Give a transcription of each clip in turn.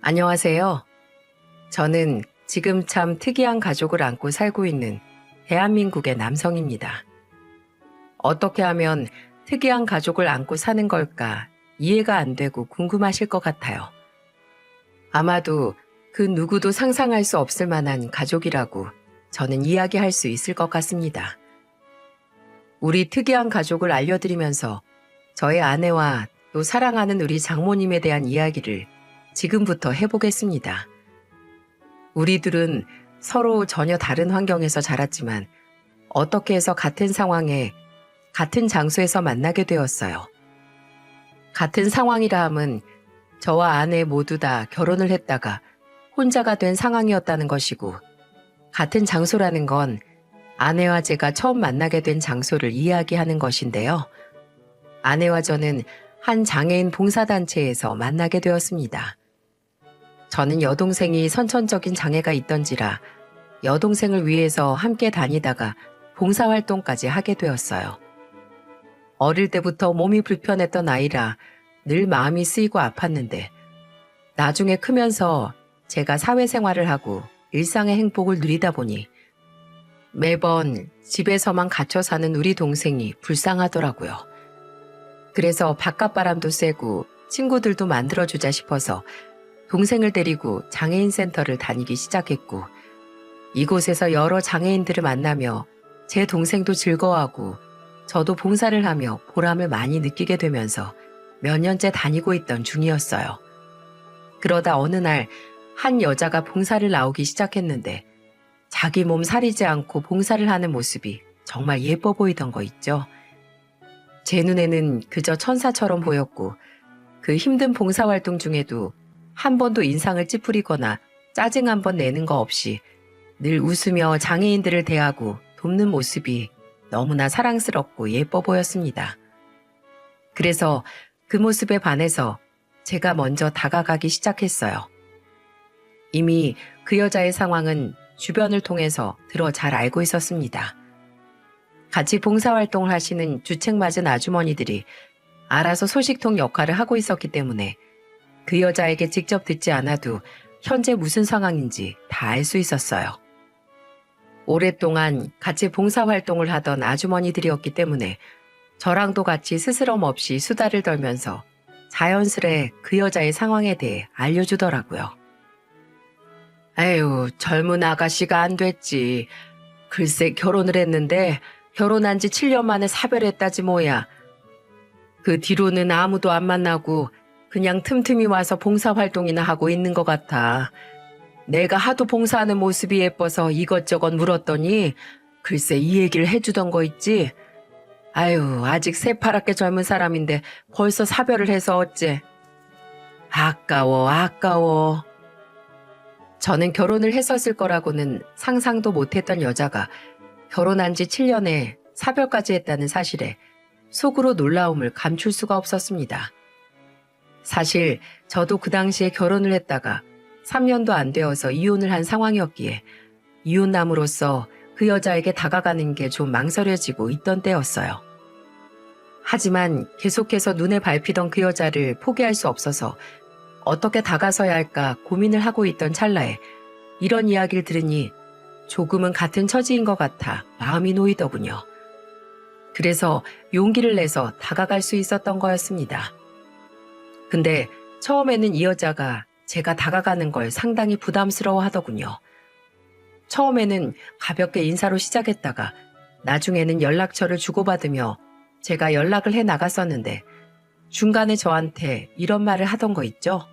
안녕하세요. 저는 지금 참 특이한 가족을 안고 살고 있는 대한민국의 남성입니다. 어떻게 하면 특이한 가족을 안고 사는 걸까 이해가 안 되고 궁금하실 것 같아요. 아마도 그 누구도 상상할 수 없을 만한 가족이라고 저는 이야기할 수 있을 것 같습니다. 우리 특이한 가족을 알려드리면서 저의 아내와 또 사랑하는 우리 장모님에 대한 이야기를 지금부터 해보겠습니다. 우리들은 서로 전혀 다른 환경에서 자랐지만 어떻게 해서 같은 상황에 같은 장소에서 만나게 되었어요. 같은 상황이라 함은 저와 아내 모두 다 결혼을 했다가 혼자가 된 상황이었다는 것이고, 같은 장소라는 건 아내와 제가 처음 만나게 된 장소를 이야기하는 것인데요. 아내와 저는 한 장애인 봉사단체에서 만나게 되었습니다. 저는 여동생이 선천적인 장애가 있던지라 여동생을 위해서 함께 다니다가 봉사활동까지 하게 되었어요. 어릴 때부터 몸이 불편했던 아이라 늘 마음이 쓰이고 아팠는데, 나중에 크면서 제가 사회생활을 하고 일상의 행복을 누리다 보니 매번 집에서만 갇혀 사는 우리 동생이 불쌍하더라고요. 그래서 바깥바람도 쐬고 친구들도 만들어주자 싶어서 동생을 데리고 장애인 센터를 다니기 시작했고, 이곳에서 여러 장애인들을 만나며 제 동생도 즐거워하고 저도 봉사를 하며 보람을 많이 느끼게 되면서 몇 년째 다니고 있던 중이었어요. 그러다 어느 날 한 여자가 봉사를 나오기 시작했는데, 자기 몸 사리지 않고 봉사를 하는 모습이 정말 예뻐 보이던 거 있죠. 제 눈에는 그저 천사처럼 보였고, 그 힘든 봉사활동 중에도 한 번도 인상을 찌푸리거나 짜증 한 번 내는 거 없이 늘 웃으며 장애인들을 대하고 돕는 모습이 너무나 사랑스럽고 예뻐 보였습니다. 그래서 그 모습에 반해서 제가 먼저 다가가기 시작했어요. 이미 그 여자의 상황은 주변을 통해서 들어 잘 알고 있었습니다. 같이 봉사활동을 하시는 주책 맞은 아주머니들이 알아서 소식통 역할을 하고 있었기 때문에 그 여자에게 직접 듣지 않아도 현재 무슨 상황인지 다 알 수 있었어요. 오랫동안 같이 봉사활동을 하던 아주머니들이었기 때문에 저랑도 같이 스스럼 없이 수다를 떨면서 자연스레 그 여자의 상황에 대해 알려주더라고요. 에휴, 젊은 아가씨가 안 됐지. 글쎄 결혼을 했는데 결혼한 지 7년 만에 사별했다지 뭐야. 그 뒤로는 아무도 안 만나고 그냥 틈틈이 와서 봉사활동이나 하고 있는 것 같아. 내가 하도 봉사하는 모습이 예뻐서 이것저것 물었더니 글쎄 이 얘기를 해주던 거 있지. 아유, 아직 새파랗게 젊은 사람인데 벌써 사별을 해서 어째. 아까워. 저는 결혼을 했었을 거라고는 상상도 못했던 여자가 결혼한 지 7년에 사별까지 했다는 사실에 속으로 놀라움을 감출 수가 없었습니다. 사실 저도 그 당시에 결혼을 했다가 3년도 안 되어서 이혼을 한 상황이었기에 이혼남으로서 그 여자에게 다가가는 게 좀 망설여지고 있던 때였어요. 하지만 계속해서 눈에 밟히던 그 여자를 포기할 수 없어서 어떻게 다가서야 할까 고민을 하고 있던 찰나에 이런 이야기를 들으니 조금은 같은 처지인 것 같아 마음이 놓이더군요. 그래서 용기를 내서 다가갈 수 있었던 거였습니다. 근데 처음에는 이 여자가 제가 다가가는 걸 상당히 부담스러워 하더군요. 처음에는 가볍게 인사로 시작했다가 나중에는 연락처를 주고받으며 제가 연락을 해 나갔었는데, 중간에 저한테 이런 말을 하던 거 있죠?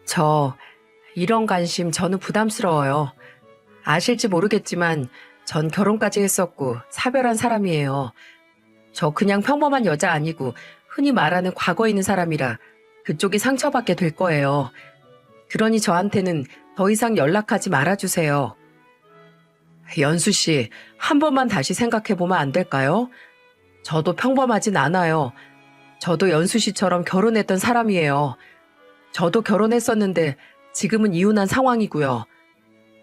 저 이런 관심 저는 부담스러워요. 아실지 모르겠지만 전 결혼까지 했었고 사별한 사람이에요. 저 그냥 평범한 여자 아니고 흔히 말하는 과거에 있는 사람이라 그쪽이 상처받게 될 거예요. 그러니 저한테는 더 이상 연락하지 말아주세요. 연수 씨, 한 번만 다시 생각해보면 안 될까요? 저도 평범하진 않아요. 저도 연수 씨처럼 결혼했던 사람이에요. 저도 결혼했었는데 지금은 이혼한 상황이고요.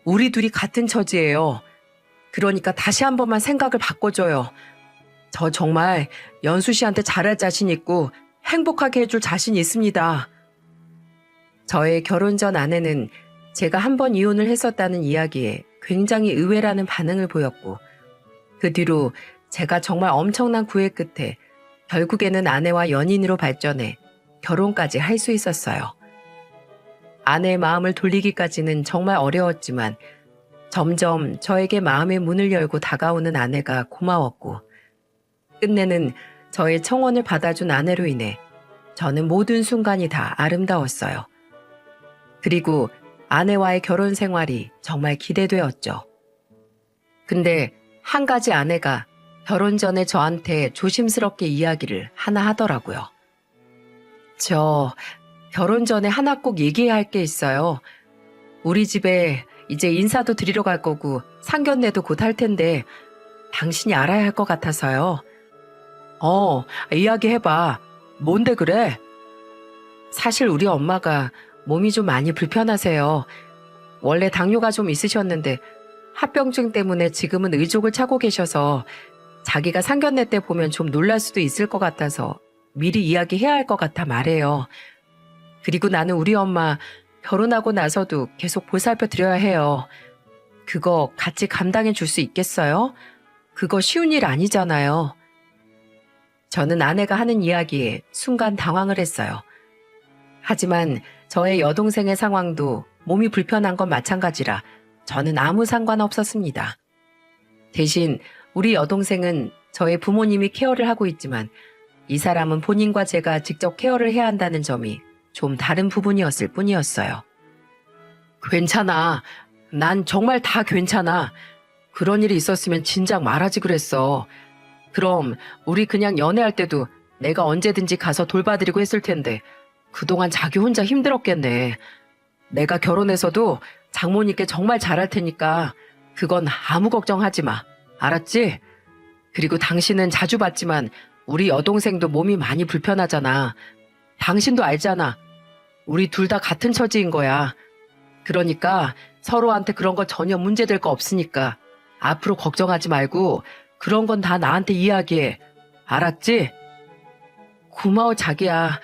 우리 둘이 같은 처지예요. 그러니까 다시 한 번만 생각을 바꿔줘요. 저 정말 연수 씨한테 잘할 자신 있고 행복하게 해줄 자신 있습니다. 저의 결혼 전 아내는 제가 한 번 이혼을 했었다는 이야기에 굉장히 의외라는 반응을 보였고, 그 뒤로 제가 정말 엄청난 구애 끝에 결국에는 아내와 연인으로 발전해 결혼까지 할 수 있었어요. 아내의 마음을 돌리기까지는 정말 어려웠지만 점점 저에게 마음의 문을 열고 다가오는 아내가 고마웠고, 끝내는 저의 청혼을 받아준 아내로 인해 저는 모든 순간이 다 아름다웠어요. 그리고 아내와의 결혼 생활이 정말 기대되었죠. 근데 한 가지 아내가 결혼 전에 저한테 조심스럽게 이야기를 하나 하더라고요. 저 결혼 전에 하나 꼭 얘기해야 할 게 있어요. 우리 집에 이제 인사도 드리러 갈 거고 상견례도 곧 할 텐데 당신이 알아야 할 것 같아서요. 이야기해봐. 뭔데 그래? 사실 우리 엄마가 몸이 좀 많이 불편하세요. 원래 당뇨가 좀 있으셨는데 합병증 때문에 지금은 의족을 차고 계셔서 자기가 상견례 때 보면 좀 놀랄 수도 있을 것 같아서 미리 이야기해야 할 것 같아 말해요. 그리고 나는 우리 엄마 결혼하고 나서도 계속 보살펴 드려야 해요. 그거 같이 감당해 줄 수 있겠어요? 그거 쉬운 일 아니잖아요. 저는 아내가 하는 이야기에 순간 당황을 했어요. 하지만 저의 여동생의 상황도 몸이 불편한 건 마찬가지라 저는 아무 상관없었습니다. 대신 우리 여동생은 저의 부모님이 케어를 하고 있지만 이 사람은 본인과 제가 직접 케어를 해야 한다는 점이 좀 다른 부분이었을 뿐이었어요. 괜찮아. 난 정말 다 괜찮아. 그런 일이 있었으면 진작 말하지 그랬어. 그럼 우리 그냥 연애할 때도 내가 언제든지 가서 돌봐드리고 했을 텐데 그동안 자기 혼자 힘들었겠네. 내가 결혼해서도 장모님께 정말 잘할 테니까 그건 아무 걱정하지 마. 알았지? 그리고 당신은 자주 봤지만 우리 여동생도 몸이 많이 불편하잖아. 당신도 알잖아. 우리 둘 다 같은 처지인 거야. 그러니까 서로한테 그런 거 전혀 문제될 거 없으니까 앞으로 걱정하지 말고 그런 건 다 나한테 이야기해. 알았지? 고마워 자기야.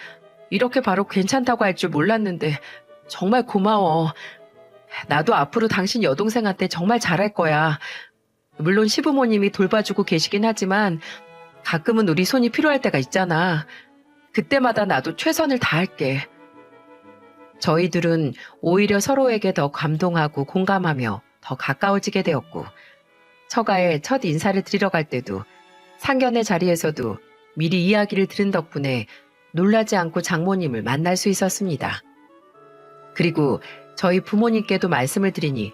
이렇게 바로 괜찮다고 할 줄 몰랐는데 정말 고마워. 나도 앞으로 당신 여동생한테 정말 잘할 거야. 물론 시부모님이 돌봐주고 계시긴 하지만 가끔은 우리 손이 필요할 때가 있잖아. 그때마다 나도 최선을 다할게. 저희 둘은 오히려 서로에게 더 감동하고 공감하며 더 가까워지게 되었고, 처가에 첫 인사를 드리러 갈 때도 상견례 자리에서도 미리 이야기를 들은 덕분에 놀라지 않고 장모님을 만날 수 있었습니다. 그리고 저희 부모님께도 말씀을 드리니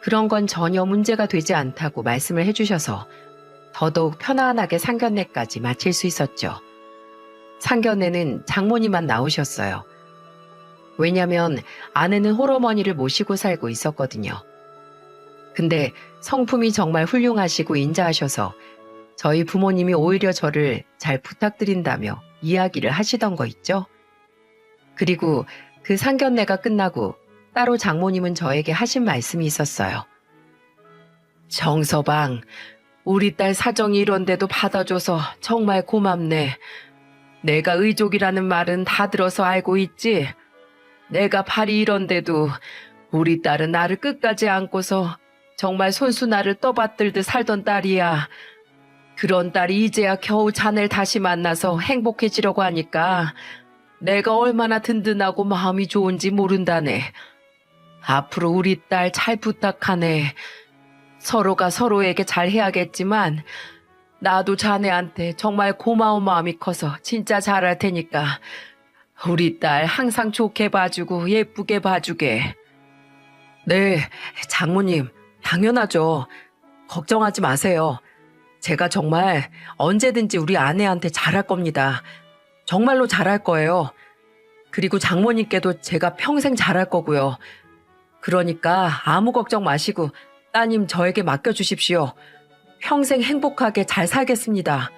그런 건 전혀 문제가 되지 않다고 말씀을 해주셔서 더더욱 편안하게 상견례까지 마칠 수 있었죠. 상견례는 장모님만 나오셨어요. 왜냐면 아내는 홀어머니를 모시고 살고 있었거든요. 근데 성품이 정말 훌륭하시고 인자하셔서 저희 부모님이 오히려 저를 잘 부탁드린다며 이야기를 하시던 거 있죠? 그리고 그 상견례가 끝나고 따로 장모님은 저에게 하신 말씀이 있었어요. 정서방, 우리 딸 사정이 이런데도 받아줘서 정말 고맙네. 내가 의족이라는 말은 다 들어서 알고 있지? 내가 발이 이런데도 우리 딸은 나를 끝까지 안고서 정말 손수 나를 떠받들듯 살던 딸이야. 그런 딸이 이제야 겨우 자네를 다시 만나서 행복해지려고 하니까 내가 얼마나 든든하고 마음이 좋은지 모른다네. 앞으로 우리 딸 잘 부탁하네. 서로가 서로에게 잘해야겠지만 나도 자네한테 정말 고마운 마음이 커서 진짜 잘할 테니까 우리 딸 항상 좋게 봐주고 예쁘게 봐주게. 네, 장모님, 당연하죠. 걱정하지 마세요. 제가 정말 언제든지 우리 아내한테 잘할 겁니다. 정말로 잘할 거예요. 그리고 장모님께도 제가 평생 잘할 거고요. 그러니까 아무 걱정 마시고 따님 저에게 맡겨주십시오. 평생 행복하게 잘 살겠습니다.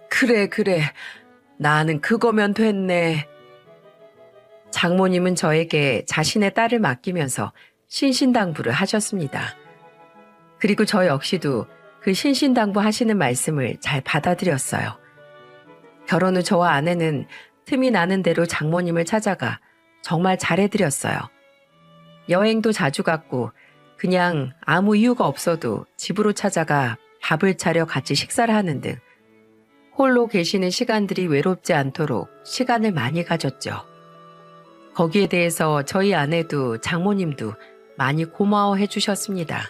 그래. 나는 그거면 됐네. 장모님은 저에게 자신의 딸을 맡기면서 신신당부를 하셨습니다. 그리고 저 역시도 그 신신당부 하시는 말씀을 잘 받아들였어요. 결혼 후 저와 아내는 틈이 나는 대로 장모님을 찾아가 정말 잘해드렸어요. 여행도 자주 갔고 그냥 아무 이유가 없어도 집으로 찾아가 밥을 차려 같이 식사를 하는 등 홀로 계시는 시간들이 외롭지 않도록 시간을 많이 가졌죠. 거기에 대해서 저희 아내도 장모님도 많이 고마워해 주셨습니다.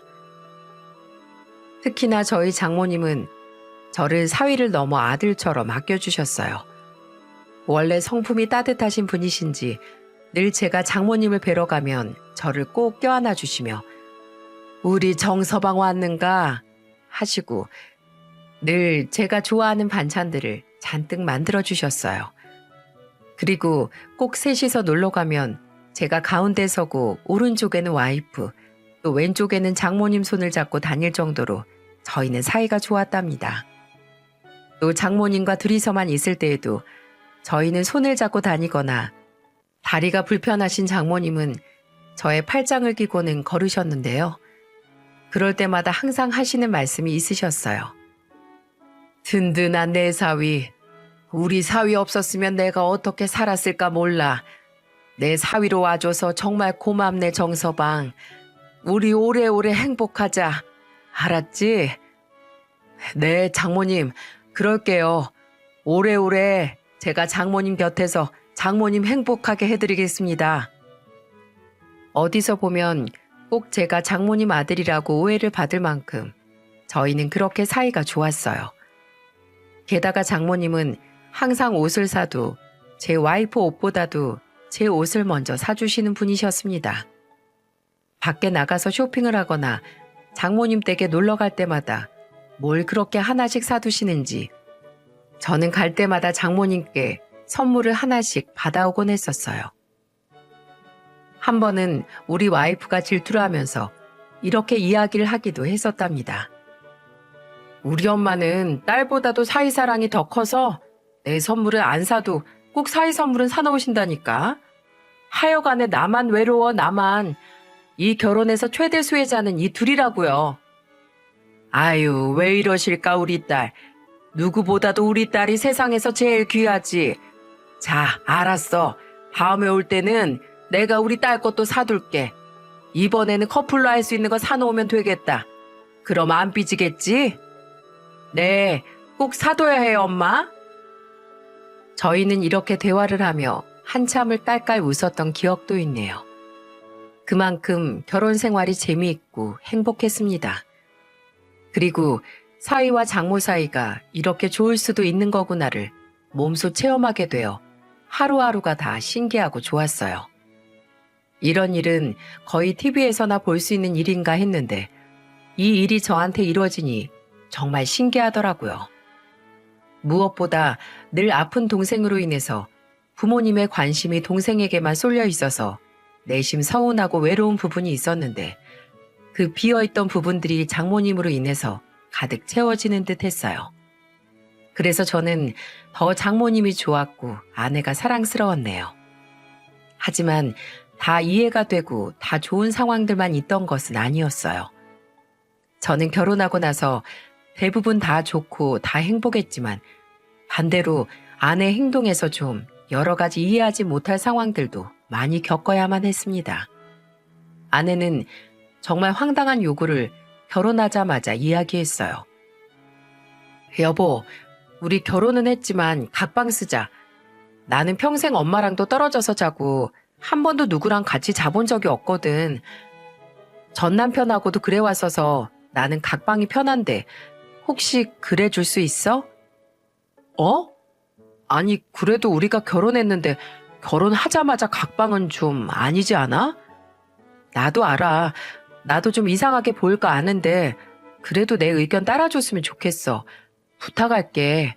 특히나 저희 장모님은 저를 사위를 넘어 아들처럼 아껴주셨어요. 원래 성품이 따뜻하신 분이신지 늘 제가 장모님을 뵈러 가면 저를 꼭 껴안아 주시며 우리 정서방 왔는가 하시고 늘 제가 좋아하는 반찬들을 잔뜩 만들어 주셨어요. 그리고 꼭 셋이서 놀러 가면 제가 가운데 서고 오른쪽에는 와이프, 또 왼쪽에는 장모님 손을 잡고 다닐 정도로 저희는 사이가 좋았답니다. 또 장모님과 둘이서만 있을 때에도 저희는 손을 잡고 다니거나 다리가 불편하신 장모님은 저의 팔짱을 끼고는 걸으셨는데요. 그럴 때마다 항상 하시는 말씀이 있으셨어요. 든든한 내 사위, 우리 사위 없었으면 내가 어떻게 살았을까 몰라. 내 사위로 와줘서 정말 고맙네 정서방. 우리 오래오래 행복하자. 알았지? 네, 장모님, 그럴게요. 오래오래 제가 장모님 곁에서 장모님 행복하게 해드리겠습니다. 어디서 보면 꼭 제가 장모님 아들이라고 오해를 받을 만큼 저희는 그렇게 사이가 좋았어요. 게다가 장모님은 항상 옷을 사도 제 와이프 옷보다도 제 옷을 먼저 사주시는 분이셨습니다. 밖에 나가서 쇼핑을 하거나 장모님 댁에 놀러 갈 때마다 뭘 그렇게 하나씩 사두시는지 저는 갈 때마다 장모님께 선물을 하나씩 받아오곤 했었어요. 한 번은 우리 와이프가 질투를 하면서 이렇게 이야기를 하기도 했었답니다. 우리 엄마는 딸보다도 사위 사랑이 더 커서 내 선물은 안 사도 꼭 사위 선물은 사놓으신다니까. 하여간에 나만 외로워 나만. 이 결혼에서 최대 수혜자는 이 둘이라고요. 아유, 왜 이러실까 우리 딸. 누구보다도 우리 딸이 세상에서 제일 귀하지. 자, 알았어. 다음에 올 때는 내가 우리 딸 것도 사둘게. 이번에는 커플로 할 수 있는 거 사놓으면 되겠다. 그럼 안 삐지겠지? 네, 꼭 사둬야 해요, 엄마. 저희는 이렇게 대화를 하며 한참을 깔깔 웃었던 기억도 있네요. 그만큼 결혼 생활이 재미있고 행복했습니다. 그리고 사위와 장모 사이가 이렇게 좋을 수도 있는 거구나를 몸소 체험하게 되어 하루하루가 다 신기하고 좋았어요. 이런 일은 거의 TV에서나 볼 수 있는 일인가 했는데 이 일이 저한테 이루어지니 정말 신기하더라고요. 무엇보다 늘 아픈 동생으로 인해서 부모님의 관심이 동생에게만 쏠려 있어서 내심 서운하고 외로운 부분이 있었는데 그 비어있던 부분들이 장모님으로 인해서 가득 채워지는 듯 했어요. 그래서 저는 더 장모님이 좋았고 아내가 사랑스러웠네요. 하지만 다 이해가 되고 다 좋은 상황들만 있던 것은 아니었어요. 저는 결혼하고 나서 대부분 다 좋고 다 행복했지만 반대로 아내 행동에서 좀 여러 가지 이해하지 못할 상황들도 많이 겪어야만 했습니다. 아내는 정말 황당한 요구를 결혼하자마자 이야기했어요. 여보, 우리 결혼은 했지만 각방 쓰자. 나는 평생 엄마랑도 떨어져서 자고 한 번도 누구랑 같이 자본 적이 없거든. 전 남편하고도 그래 왔어서 나는 각방이 편한데 혹시 그래 줄 수 있어? 어? 아니, 그래도 우리가 결혼했는데 결혼하자마자 각방은 좀 아니지 않아? 나도 알아. 나도 좀 이상하게 보일까 아는데 그래도 내 의견 따라줬으면 좋겠어. 부탁할게.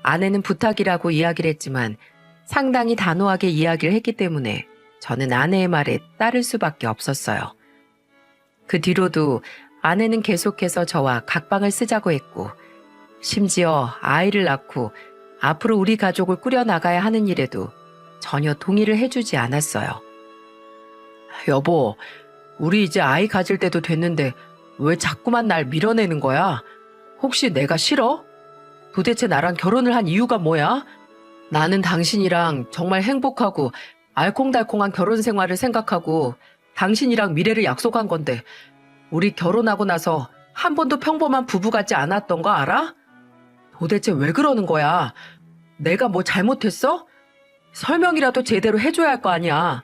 아내는 부탁이라고 이야기를 했지만 상당히 단호하게 이야기를 했기 때문에 저는 아내의 말에 따를 수밖에 없었어요. 그 뒤로도 아내는 계속해서 저와 각방을 쓰자고 했고 심지어 아이를 낳고 앞으로 우리 가족을 꾸려나가야 하는 일에도 전혀 동의를 해주지 않았어요. 여보, 우리 이제 아이 가질 때도 됐는데 왜 자꾸만 날 밀어내는 거야? 혹시 내가 싫어? 도대체 나랑 결혼을 한 이유가 뭐야? 나는 당신이랑 정말 행복하고 알콩달콩한 결혼 생활을 생각하고 당신이랑 미래를 약속한 건데 우리 결혼하고 나서 한 번도 평범한 부부 같지 않았던 거 알아? 도대체 왜 그러는 거야? 내가 뭐 잘못했어? 설명이라도 제대로 해줘야 할 거 아니야.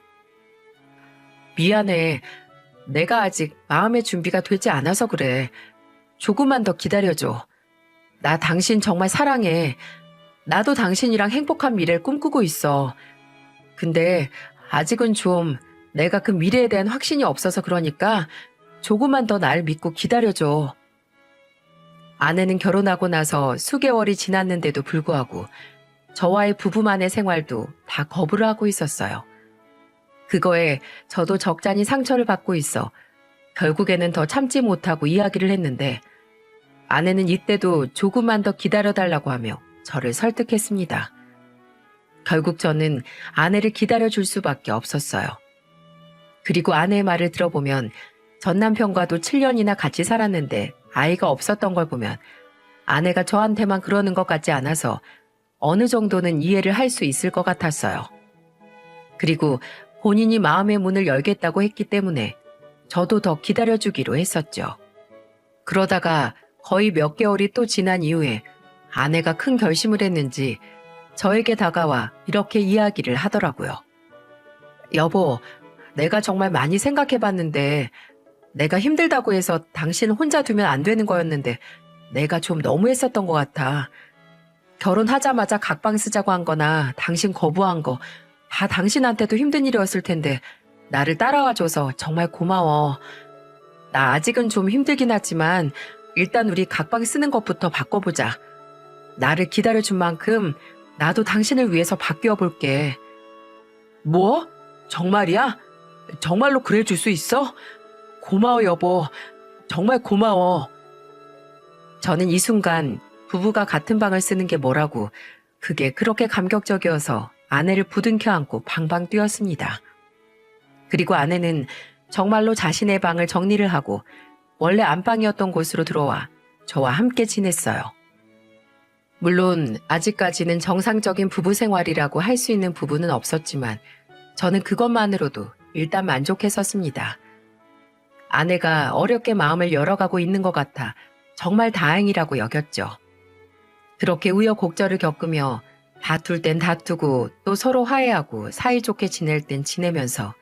미안해. 내가 아직 마음의 준비가 되지 않아서 그래. 조금만 더 기다려줘. 나 당신 정말 사랑해. 나도 당신이랑 행복한 미래를 꿈꾸고 있어. 근데 아직은 좀 내가 그 미래에 대한 확신이 없어서 그러니까 조금만 더 날 믿고 기다려줘. 아내는 결혼하고 나서 수개월이 지났는데도 불구하고 저와의 부부만의 생활도 다 거부를 하고 있었어요. 그거에 저도 적잖이 상처를 받고 있어 결국에는 더 참지 못하고 이야기를 했는데 아내는 이때도 조금만 더 기다려달라고 하며 저를 설득했습니다. 결국 저는 아내를 기다려줄 수밖에 없었어요. 그리고 아내의 말을 들어보면 전 남편과도 7년이나 같이 살았는데 아이가 없었던 걸 보면 아내가 저한테만 그러는 것 같지 않아서 어느 정도는 이해를 할 수 있을 것 같았어요. 그리고 본인이 마음의 문을 열겠다고 했기 때문에 저도 더 기다려주기로 했었죠. 그러다가 거의 몇 개월이 또 지난 이후에 아내가 큰 결심을 했는지 저에게 다가와 이렇게 이야기를 하더라고요. 여보, 내가 정말 많이 생각해봤는데 내가 힘들다고 해서 당신 혼자 두면 안 되는 거였는데 내가 좀 너무했었던 것 같아. 결혼하자마자 각방 쓰자고 한 거나 당신 거부한 거 다 당신한테도 힘든 일이었을 텐데 나를 따라와줘서 정말 고마워. 나 아직은 좀 힘들긴 하지만 일단 우리 각방 쓰는 것부터 바꿔보자. 나를 기다려준 만큼 나도 당신을 위해서 바뀌어 볼게. 뭐? 정말이야? 정말로 그래 줄 수 있어? 고마워 여보. 정말 고마워. 저는 이 순간 부부가 같은 방을 쓰는 게 뭐라고 그게 그렇게 감격적이어서 아내를 부둥켜 안고 방방 뛰었습니다. 그리고 아내는 정말로 자신의 방을 정리를 하고 원래 안방이었던 곳으로 들어와 저와 함께 지냈어요. 물론 아직까지는 정상적인 부부 생활이라고 할 수 있는 부분은 없었지만 저는 그것만으로도 일단 만족했었습니다. 아내가 어렵게 마음을 열어가고 있는 것 같아 정말 다행이라고 여겼죠. 그렇게 우여곡절을 겪으며 다툴 땐 다투고 또 서로 화해하고 사이좋게 지낼 땐 지내면서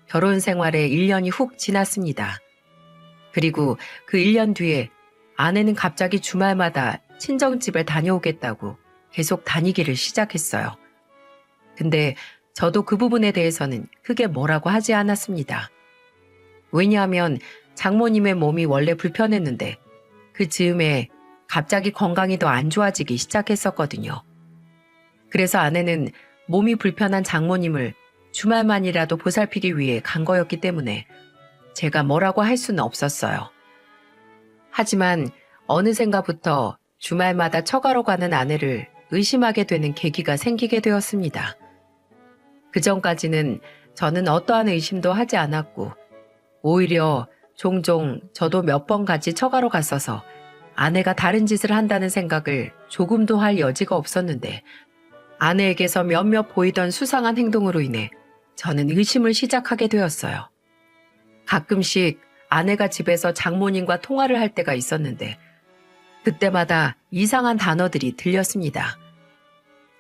결혼 생활에 1년이 훅 지났습니다. 그리고 그 1년 뒤에 아내는 갑자기 주말마다 친정집을 다녀오겠다고 계속 다니기를 시작했어요. 근데 저도 그 부분에 대해서는 크게 뭐라고 하지 않았습니다. 왜냐하면 장모님의 몸이 원래 불편했는데 그 즈음에 갑자기 건강이 더 안 좋아지기 시작했었거든요. 그래서 아내는 몸이 불편한 장모님을 주말만이라도 보살피기 위해 간 거였기 때문에 제가 뭐라고 할 수는 없었어요. 하지만 어느샌가부터 주말마다 처가로 가는 아내를 의심하게 되는 계기가 생기게 되었습니다. 그전까지는 저는 어떠한 의심도 하지 않았고 오히려 종종 저도 몇 번 같이 처가로 갔어서 아내가 다른 짓을 한다는 생각을 조금도 할 여지가 없었는데 아내에게서 몇몇 보이던 수상한 행동으로 인해 저는 의심을 시작하게 되었어요. 가끔씩 아내가 집에서 장모님과 통화를 할 때가 있었는데 그때마다 이상한 단어들이 들렸습니다.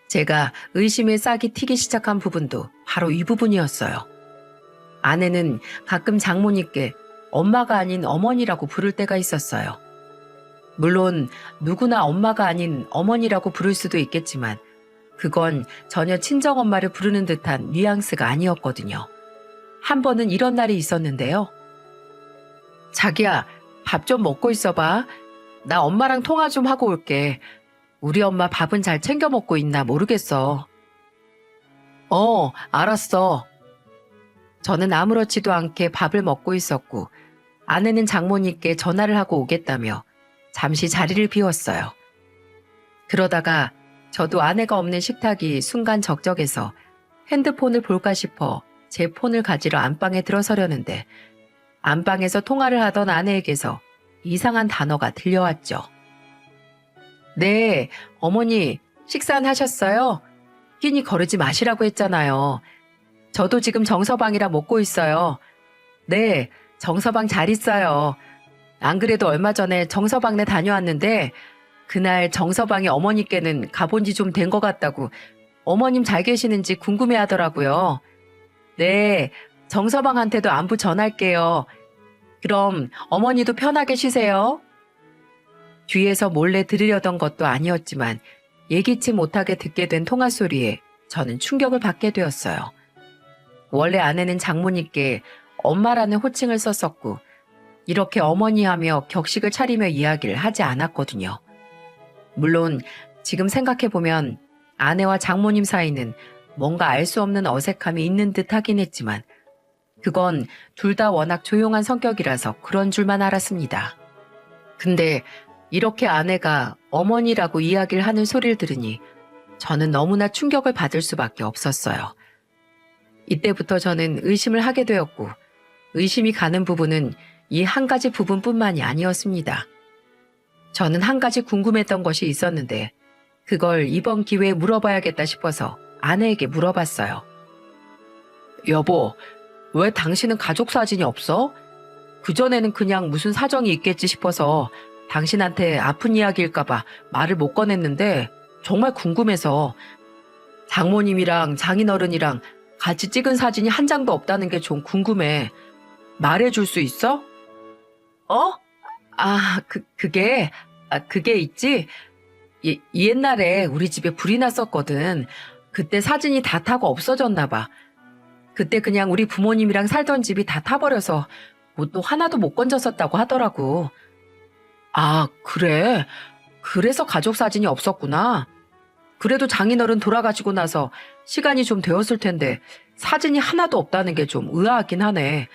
제가 의심의 싹이 튀기 시작한 부분도 바로 이 부분이었어요. 아내는 가끔 장모님께 엄마가 아닌 어머니라고 부를 때가 있었어요. 물론 누구나 엄마가 아닌 어머니라고 부를 수도 있겠지만 그건 전혀 친정엄마를 부르는 듯한 뉘앙스가 아니었거든요. 한 번은 이런 날이 있었는데요. 자기야, 밥 좀 먹고 있어봐. 나 엄마랑 통화 좀 하고 올게. 우리 엄마 밥은 잘 챙겨 먹고 있나 모르겠어. 알았어. 저는 아무렇지도 않게 밥을 먹고 있었고 아내는 장모님께 전화를 하고 오겠다며 잠시 자리를 비웠어요. 그러다가 저도 아내가 없는 식탁이 순간 적적해서 핸드폰을 볼까 싶어 제 폰을 가지러 안방에 들어서려는데 안방에서 통화를 하던 아내에게서 이상한 단어가 들려왔죠. 네, 어머니 식사는 하셨어요? 끼니 거르지 마시라고 했잖아요. 저도 지금 정서방이라 먹고 있어요. 네, 정서방 잘 있어요. 안 그래도 얼마 전에 정서방네 다녀왔는데 그날 정서방이 어머니께는 가본 지 좀 된 것 같다고 어머님 잘 계시는지 궁금해 하더라고요. 네, 정서방한테도 안부 전할게요. 그럼 어머니도 편하게 쉬세요. 뒤에서 몰래 들으려던 것도 아니었지만 예기치 못하게 듣게 된 통화 소리에 저는 충격을 받게 되었어요. 원래 아내는 장모님께 엄마라는 호칭을 썼었고 이렇게 어머니하며 격식을 차리며 이야기를 하지 않았거든요. 물론 지금 생각해보면 아내와 장모님 사이는 뭔가 알 수 없는 어색함이 있는 듯 하긴 했지만 그건 둘 다 워낙 조용한 성격이라서 그런 줄만 알았습니다. 근데 이렇게 아내가 어머니라고 이야기를 하는 소리를 들으니 저는 너무나 충격을 받을 수밖에 없었어요. 이때부터 저는 의심을 하게 되었고 의심이 가는 부분은 이 한 가지 부분뿐만이 아니었습니다. 저는 한 가지 궁금했던 것이 있었는데 그걸 이번 기회에 물어봐야겠다 싶어서 아내에게 물어봤어요. 여보, 왜 당신은 가족 사진이 없어? 그전에는 그냥 무슨 사정이 있겠지 싶어서 당신한테 아픈 이야기일까봐 말을 못 꺼냈는데 정말 궁금해서 장모님이랑 장인어른이랑 같이 찍은 사진이 한 장도 없다는 게 좀 궁금해. 말해줄 수 있어? 어? 그게 있지? 옛날에 우리 집에 불이 났었거든. 그때 사진이 다 타고 없어졌나 봐. 그때 그냥 우리 부모님이랑 살던 집이 다 타버려서 옷도 하나도 못 건졌었다고 하더라고. 아, 그래? 그래서 가족 사진이 없었구나. 그래도 장인어른 돌아가시고 나서 시간이 좀 되었을 텐데 사진이 하나도 없다는 게 좀 의아하긴 하네.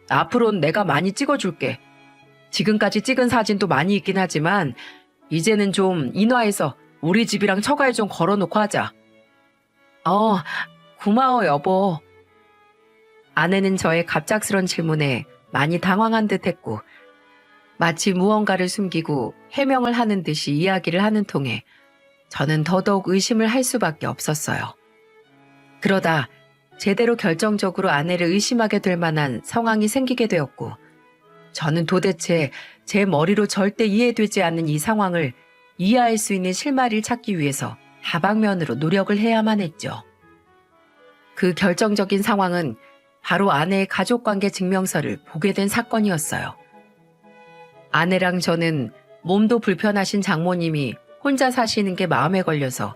앞으로는 내가 많이 찍어줄게. 지금까지 찍은 사진도 많이 있긴 하지만 이제는 좀 인화해서 우리 집이랑 처가에 좀 걸어놓고 하자. 고마워 여보. 아내는 저의 갑작스런 질문에 많이 당황한 듯 했고 마치 무언가를 숨기고 해명을 하는 듯이 이야기를 하는 통에 저는 더더욱 의심을 할 수밖에 없었어요. 그러다 제대로 결정적으로 아내를 의심하게 될 만한 상황이 생기게 되었고 저는 도대체 제 머리로 절대 이해되지 않는 이 상황을 이해할 수 있는 실마리를 찾기 위해서 다방면으로 노력을 해야만 했죠. 그 결정적인 상황은 바로 아내의 가족관계 증명서를 보게 된 사건이었어요. 아내랑 저는 몸도 불편하신 장모님이 혼자 사시는 게 마음에 걸려서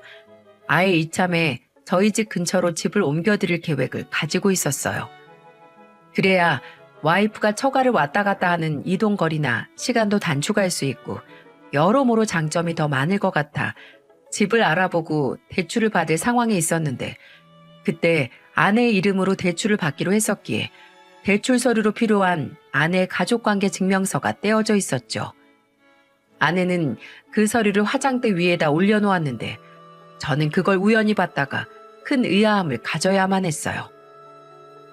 아예 이참에 저희 집 근처로 집을 옮겨드릴 계획을 가지고 있었어요. 그래야 와이프가 처가를 왔다 갔다 하는 이동거리나 시간도 단축할 수 있고 여러모로 장점이 더 많을 것 같아 집을 알아보고 대출을 받을 상황에 있었는데 그때 아내의 이름으로 대출을 받기로 했었기에 대출 서류로 필요한 아내의 가족관계 증명서가 떼어져 있었죠. 아내는 그 서류를 화장대 위에다 올려놓았는데 저는 그걸 우연히 봤다가 큰 의아함을 가져야만 했어요.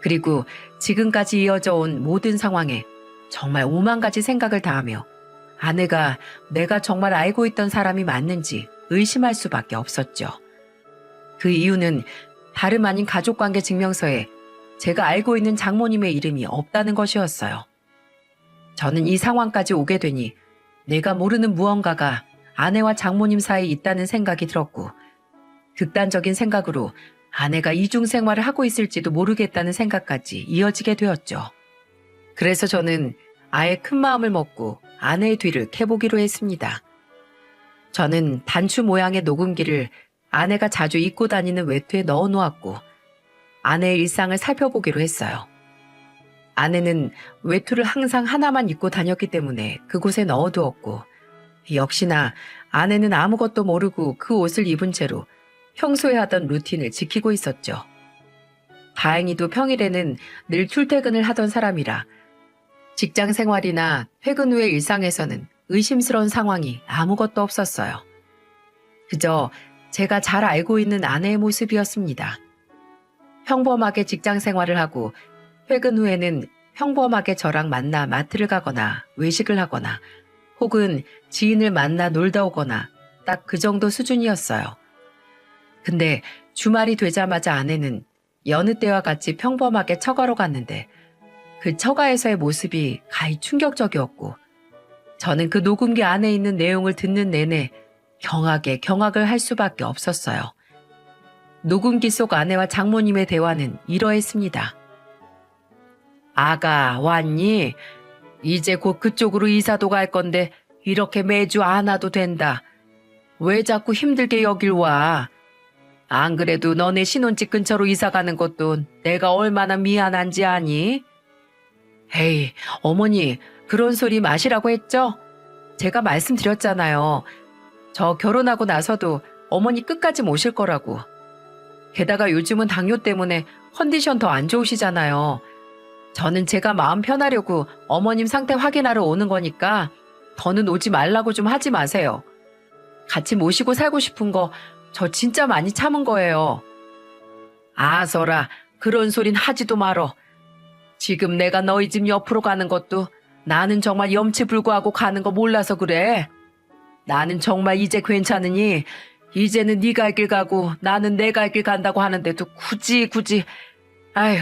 그리고 지금까지 이어져 온 모든 상황에 정말 오만 가지 생각을 다하며 아내가 내가 정말 알고 있던 사람이 맞는지 의심할 수밖에 없었죠. 그 이유는 다름 아닌 가족관계 증명서에 제가 알고 있는 장모님의 이름이 없다는 것이었어요. 저는 이 상황까지 오게 되니 내가 모르는 무언가가 아내와 장모님 사이에 있다는 생각이 들었고 극단적인 생각으로 아내가 이중 생활을 하고 있을지도 모르겠다는 생각까지 이어지게 되었죠. 그래서 저는 아예 큰 마음을 먹고 아내의 뒤를 캐보기로 했습니다. 저는 단추 모양의 녹음기를 아내가 자주 입고 다니는 외투에 넣어놓았고 아내의 일상을 살펴보기로 했어요. 아내는 외투를 항상 하나만 입고 다녔기 때문에 그곳에 넣어두었고 역시나 아내는 아무것도 모르고 그 옷을 입은 채로 평소에 하던 루틴을 지키고 있었죠. 다행히도 평일에는 늘 출퇴근을 하던 사람이라 직장 생활이나 퇴근 후의 일상에서는 의심스러운 상황이 아무것도 없었어요. 그저 제가 잘 알고 있는 아내의 모습이었습니다. 평범하게 직장 생활을 하고 퇴근 후에는 평범하게 저랑 만나 마트를 가거나 외식을 하거나 혹은 지인을 만나 놀다 오거나 딱 그 정도 수준이었어요. 근데 주말이 되자마자 아내는 여느 때와 같이 평범하게 처가로 갔는데 그 처가에서의 모습이 가히 충격적이었고 저는 그 녹음기 안에 있는 내용을 듣는 내내 경악을 할 수밖에 없었어요. 녹음기 속 아내와 장모님의 대화는 이러했습니다. 아가 왔니? 이제 곧 그쪽으로 이사도 갈 건데 이렇게 매주 안 와도 된다. 왜 자꾸 힘들게 여길 와? 안 그래도 너네 신혼집 근처로 이사 가는 것도 내가 얼마나 미안한지 아니? 에이, 어머니, 그런 소리 마시라고 했죠? 제가 말씀드렸잖아요. 저 결혼하고 나서도 어머니 끝까지 모실 거라고. 게다가 요즘은 당뇨 때문에 컨디션 더 안 좋으시잖아요. 저는 제가 마음 편하려고 어머님 상태 확인하러 오는 거니까 더는 오지 말라고 좀 하지 마세요. 같이 모시고 살고 싶은 거 저 진짜 많이 참은 거예요. 아서라, 그런 소린 하지도 말어. 지금 내가 너희 집 옆으로 가는 것도 나는 정말 염치불구하고 가는 거 몰라서 그래. 나는 정말 이제 괜찮으니 이제는 네 갈 길 가고 나는 내 갈 길 간다고 하는데도 굳이 아휴,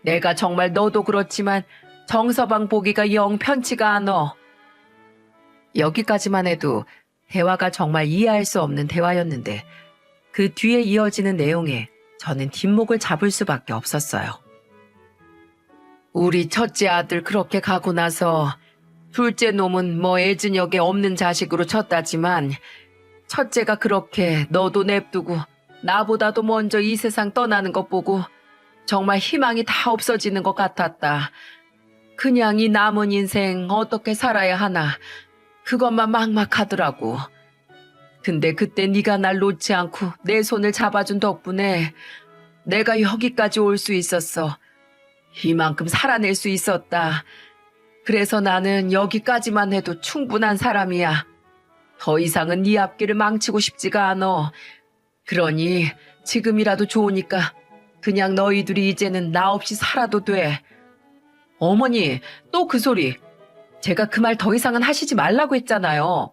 내가 정말 너도 그렇지만 정서방 보기가 영 편치가 않어. 여기까지만 해도 대화가 정말 이해할 수 없는 대화였는데 그 뒤에 이어지는 내용에 저는 뒷목을 잡을 수밖에 없었어요. 우리 첫째 아들 그렇게 가고 나서 둘째 놈은 뭐 애진역에 없는 자식으로 쳤다지만 첫째가 그렇게 너도 냅두고 나보다도 먼저 이 세상 떠나는 것 보고 정말 희망이 다 없어지는 것 같았다. 그냥 이 남은 인생 어떻게 살아야 하나 그것만 막막하더라고. 근데 그때 네가 날 놓지 않고 내 손을 잡아준 덕분에 내가 여기까지 올 수 있었어. 이만큼 살아낼 수 있었다. 그래서 나는 여기까지만 해도 충분한 사람이야. 더 이상은 네 앞길을 망치고 싶지가 않어. 그러니 지금이라도 좋으니까 그냥 너희들이 이제는 나 없이 살아도 돼. 어머니, 또 그 소리. 제가 그 말 더 이상은 하시지 말라고 했잖아요.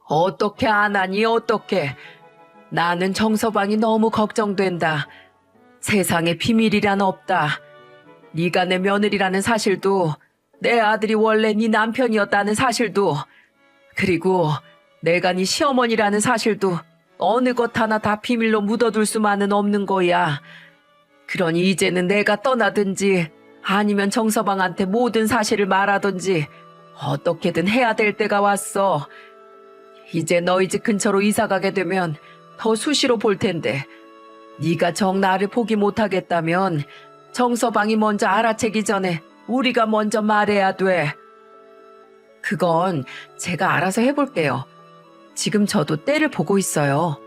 어떻게 안 하니 어떻게. 나는 정서방이 너무 걱정된다. 세상에 비밀이란 없다. 네가 내 며느리라는 사실도 내 아들이 원래 네 남편이었다는 사실도 그리고 내가 네 시어머니라는 사실도 어느 것 하나 다 비밀로 묻어둘 수만은 없는 거야. 그러니 이제는 내가 떠나든지 아니면 정서방한테 모든 사실을 말하든지 어떻게든 해야 될 때가 왔어. 이제 너희 집 근처로 이사 가게 되면 더 수시로 볼 텐데 네가 정 나를 포기 못하겠다면 정서방이 먼저 알아채기 전에 우리가 먼저 말해야 돼. 그건 제가 알아서 해볼게요. 지금 저도 때를 보고 있어요.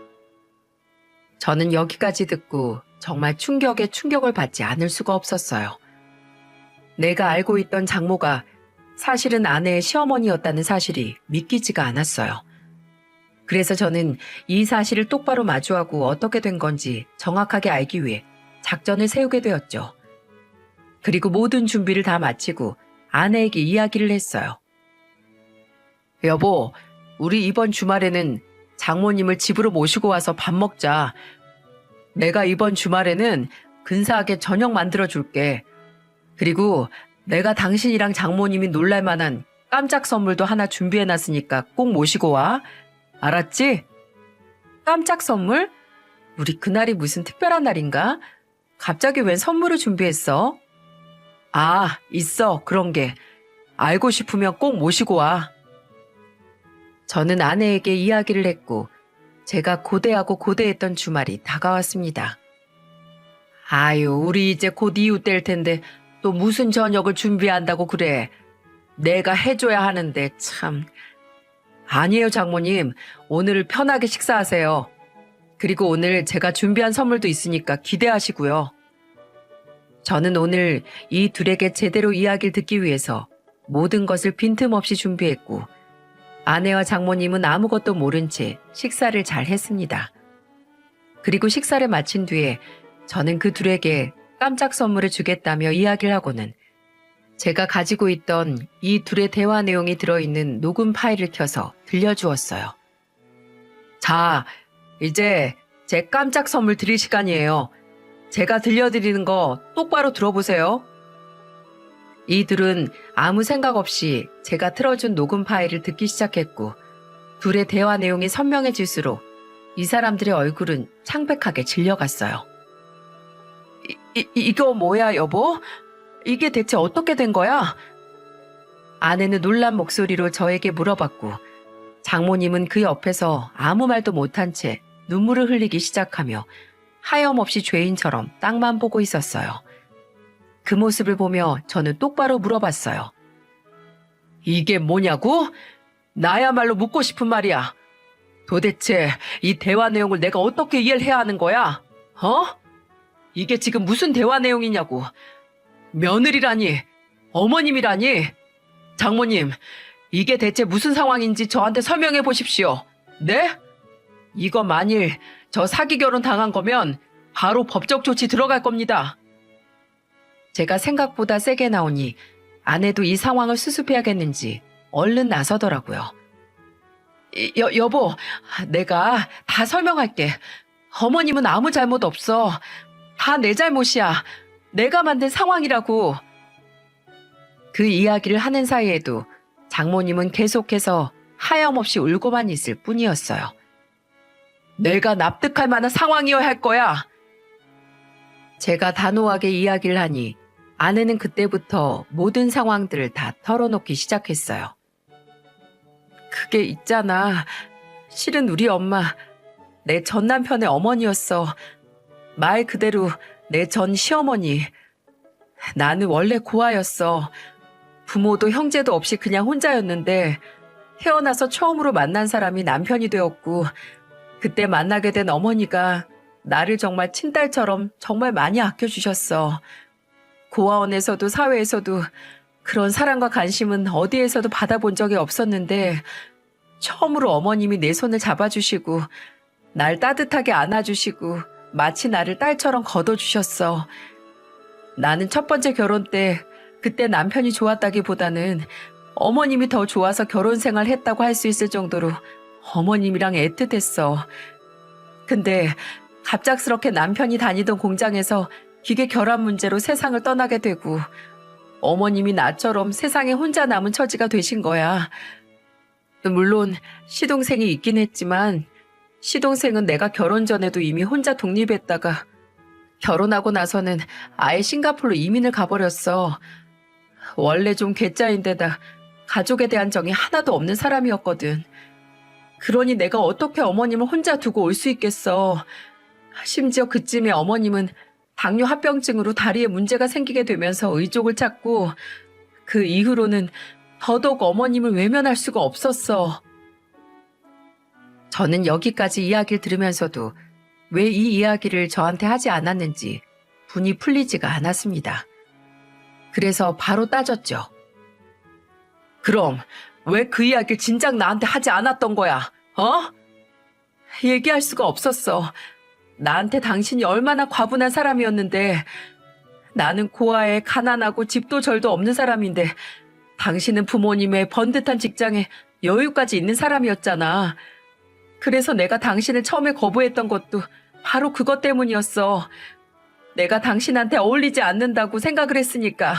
저는 여기까지 듣고 정말 충격에 충격을 받지 않을 수가 없었어요. 내가 알고 있던 장모가 사실은 아내의 시어머니였다는 사실이 믿기지가 않았어요. 그래서 저는 이 사실을 똑바로 마주하고 어떻게 된 건지 정확하게 알기 위해 작전을 세우게 되었죠. 그리고 모든 준비를 다 마치고 아내에게 이야기를 했어요. 여보, 우리 이번 주말에는 장모님을 집으로 모시고 와서 밥 먹자. 내가 이번 주말에는 근사하게 저녁 만들어 줄게. 그리고 내가 당신이랑 장모님이 놀랄 만한 깜짝 선물도 하나 준비해 놨으니까 꼭 모시고 와. 알았지? 깜짝 선물? 우리 그날이 무슨 특별한 날인가? 갑자기 웬 선물을 준비했어? 아, 있어. 그런 게. 알고 싶으면 꼭 모시고 와. 저는 아내에게 이야기를 했고 제가 고대하고 고대했던 주말이 다가왔습니다. 아유, 우리 이제 곧 이웃 될 텐데 또 무슨 저녁을 준비한다고 그래. 내가 해줘야 하는데 참. 아니에요, 장모님. 오늘 편하게 식사하세요. 그리고 오늘 제가 준비한 선물도 있으니까 기대하시고요. 저는 오늘 이 둘에게 제대로 이야기를 듣기 위해서 모든 것을 빈틈없이 준비했고 아내와 장모님은 아무것도 모른 채 식사를 잘 했습니다. 그리고 식사를 마친 뒤에 저는 그 둘에게 깜짝 선물을 주겠다며 이야기를 하고는 제가 가지고 있던 이 둘의 대화 내용이 들어있는 녹음 파일을 켜서 들려주었어요. 자, 이제 제 깜짝 선물 드릴 시간이에요. 제가 들려드리는 거 똑바로 들어보세요. 이들은 아무 생각 없이 제가 틀어준 녹음 파일을 듣기 시작했고 둘의 대화 내용이 선명해질수록 이 사람들의 얼굴은 창백하게 질려갔어요. 이거 뭐야, 여보? 이게 대체 어떻게 된 거야? 아내는 놀란 목소리로 저에게 물어봤고 장모님은 그 옆에서 아무 말도 못한 채 눈물을 흘리기 시작하며 하염없이 죄인처럼 땅만 보고 있었어요. 그 모습을 보며 저는 똑바로 물어봤어요. 이게 뭐냐고? 나야말로 묻고 싶은 말이야. 도대체 이 대화 내용을 내가 어떻게 이해를 해야 하는 거야? 이게 지금 무슨 대화 내용이냐고. 며느리라니, 어머님이라니. 장모님, 이게 대체 무슨 상황인지 저한테 설명해 보십시오. 네? 이거 만일 저 사기 결혼 당한 거면 바로 법적 조치 들어갈 겁니다. 제가 생각보다 세게 나오니 아내도 이 상황을 수습해야겠는지 얼른 나서더라고요. 여보, 내가 다 설명할게. 어머님은 아무 잘못 없어. 다 내 잘못이야. 내가 만든 상황이라고. 그 이야기를 하는 사이에도 장모님은 계속해서 하염없이 울고만 있을 뿐이었어요. 내가 납득할 만한 상황이어야 할 거야. 제가 단호하게 이야기를 하니 아내는 그때부터 모든 상황들을 다 털어놓기 시작했어요. 그게 있잖아. 실은 우리 엄마, 내 전 남편의 어머니였어. 말 그대로 내 전 시어머니. 나는 원래 고아였어. 부모도 형제도 없이 그냥 혼자였는데 태어나서 처음으로 만난 사람이 남편이 되었고 그때 만나게 된 어머니가 나를 정말 친딸처럼 정말 많이 아껴주셨어. 고아원에서도 사회에서도 그런 사랑과 관심은 어디에서도 받아본 적이 없었는데 처음으로 어머님이 내 손을 잡아주시고 날 따뜻하게 안아주시고 마치 나를 딸처럼 걷어주셨어. 나는 첫 번째 결혼 때 그때 남편이 좋았다기보다는 어머님이 더 좋아서 결혼 생활 했다고 할 수 있을 정도로 어머님이랑 애틋했어. 근데 갑작스럽게 남편이 다니던 공장에서 기계 결함 문제로 세상을 떠나게 되고 어머님이 나처럼 세상에 혼자 남은 처지가 되신 거야. 물론 시동생이 있긴 했지만 시동생은 내가 결혼 전에도 이미 혼자 독립했다가 결혼하고 나서는 아예 싱가포르로 이민을 가버렸어. 원래 좀 괴짜인데다 가족에 대한 정이 하나도 없는 사람이었거든. 그러니 내가 어떻게 어머님을 혼자 두고 올 수 있겠어. 심지어 그쯤에 어머님은 당뇨 합병증으로 다리에 문제가 생기게 되면서 의족을 찾고 그 이후로는 더더욱 어머님을 외면할 수가 없었어. 저는 여기까지 이야기를 들으면서도 왜 이 이야기를 저한테 하지 않았는지 분이 풀리지가 않았습니다. 그래서 바로 따졌죠. 그럼 왜 그 이야기를 진작 나한테 하지 않았던 거야? 얘기할 수가 없었어. 나한테 당신이 얼마나 과분한 사람이었는데 나는 고아에 가난하고 집도 절도 없는 사람인데 당신은 부모님의 번듯한 직장에 여유까지 있는 사람이었잖아. 그래서 내가 당신을 처음에 거부했던 것도 바로 그것 때문이었어. 내가 당신한테 어울리지 않는다고 생각을 했으니까.